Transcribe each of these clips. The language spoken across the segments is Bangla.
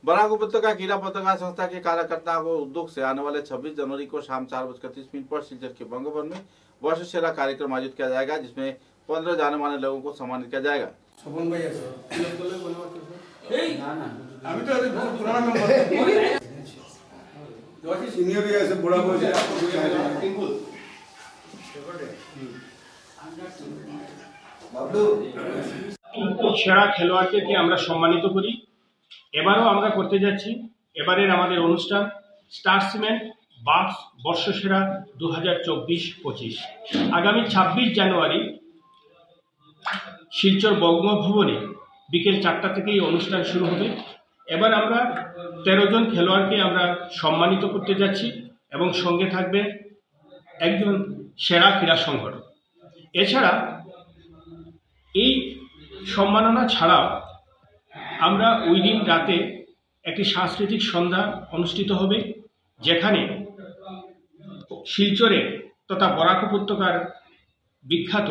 बराक उपत्यका क्रीड़ा पत्रकार संस्था के कार्यकर्ताओं को उद्योग से आने वाले 26 जनवरी को शाम 4:30 पर सिलचर के बंग भवन में वर्षसेरा कार्यक्रम आयोजित किया जाएगा, जिसमें 15 जाने माने लोगों को सम्मानित किया जाएगा। সেরা খেলোয়াড়দেরকে আমরা সম্মানিত করি। এবারও আমরা করতে যাচ্ছি। এবারের আমাদের অনুষ্ঠান স্টার সিমেন্ট বাক্স বর্ষসেরা 2024-25 আগামী 26 জানুয়ারি শিলচর বঙ্গভবনে বিকেল 4টা থেকেই অনুষ্ঠান শুরু হবে। এবার আমরা 13 জন খেলোয়াড়কে আমরা সম্মানিত করতে যাচ্ছি এবং সঙ্গে থাকবে একজন সেরা ক্রীড়া সংগঠন। এছাড়া এই সম্মাননা ছাড়াও আমরা ওই দিন রাতে একটি সাংস্কৃতিক সন্ধ্যা অনুষ্ঠিত হবে, যেখানে শিলচরে তথা বরাক উপত্যকার বিখ্যাত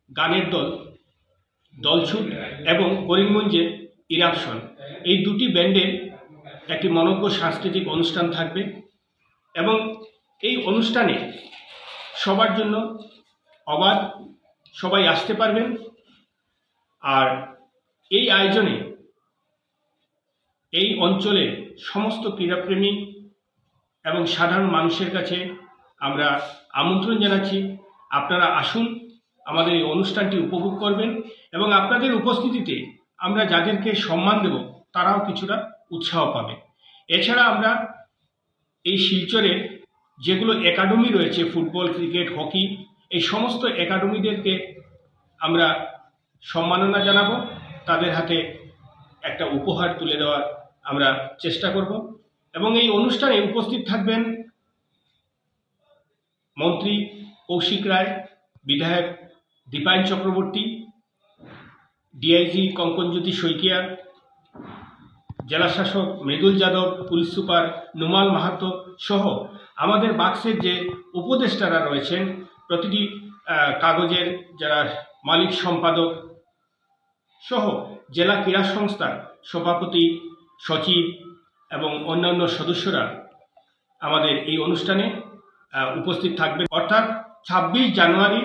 গানের দল দলছুট এবং করিমগঞ্জের ইরাপশন, এই দুটি ব্যান্ডের একটি মনোজ্ঞ সাংস্কৃতিক অনুষ্ঠান থাকবে এবং এই অনুষ্ঠানে সবার জন্য অবাধ, সবাই আসতে পারবেন। আর এই আয়োজনে এই অঞ্চলের সমস্ত ক্রীড়াপ্রেমী এবং সাধারণ মানুষের কাছে আমরা আমন্ত্রণ জানাচ্ছি, আপনারা আসুন, আমাদের এই অনুষ্ঠানটি উপভোগ করবেন এবং আপনাদের উপস্থিতিতে আমরা যাদেরকে সম্মান দেব তারাও কিছুটা উৎসাহ পাবে। এছাড়া আমরা এই শিলচরে যেগুলো একাডেমি রয়েছে, ফুটবল, ক্রিকেট, হকি, এই সমস্ত একাডেমিদেরকে আমরা সম্মাননা জানাবো, তাদের হাতে একটা উপহার তুলে দেওয়ার আমরা চেষ্টা করব। এবং এই অনুষ্ঠানে উপস্থিত থাকবেন মন্ত্রী কৌশিক রায়, বিধায়ক দীপায়ন চক্রবর্তী, ডিআইজি কঙ্কনজ্যোতি শইকিয়া, জেলা শাসক মৃদুল যাদব, পুলিশ সুপার নুমাল মাহাতো সহ আমাদের বাক্সের যে উপদেষ্টারা রয়েছেন, প্রতিটি কাগজের যারা মালিক সম্পাদক সহ জেলা ক্রীড়া সংস্থার সভাপতি, সচিব এবং অন্যান্য সদস্যরা আমাদের এই অনুষ্ঠানে উপস্থিত থাকবেন। অর্থাৎ 26 জানুয়ারি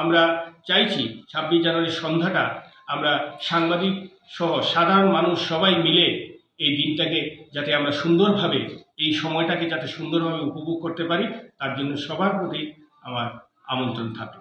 আমরা চাইছি 26 জানুয়ারির সন্ধ্যাটা আমরা সাংবাদিক সহ সাধারণ মানুষ সবাই মিলে এই দিনটাকে যাতে আমরা সুন্দরভাবে, এই সময়টাকে যাতে সুন্দরভাবে উপভোগ করতে পারি, তার জন্য সবার প্রতি আমার আমন্ত্রণ থাকবে।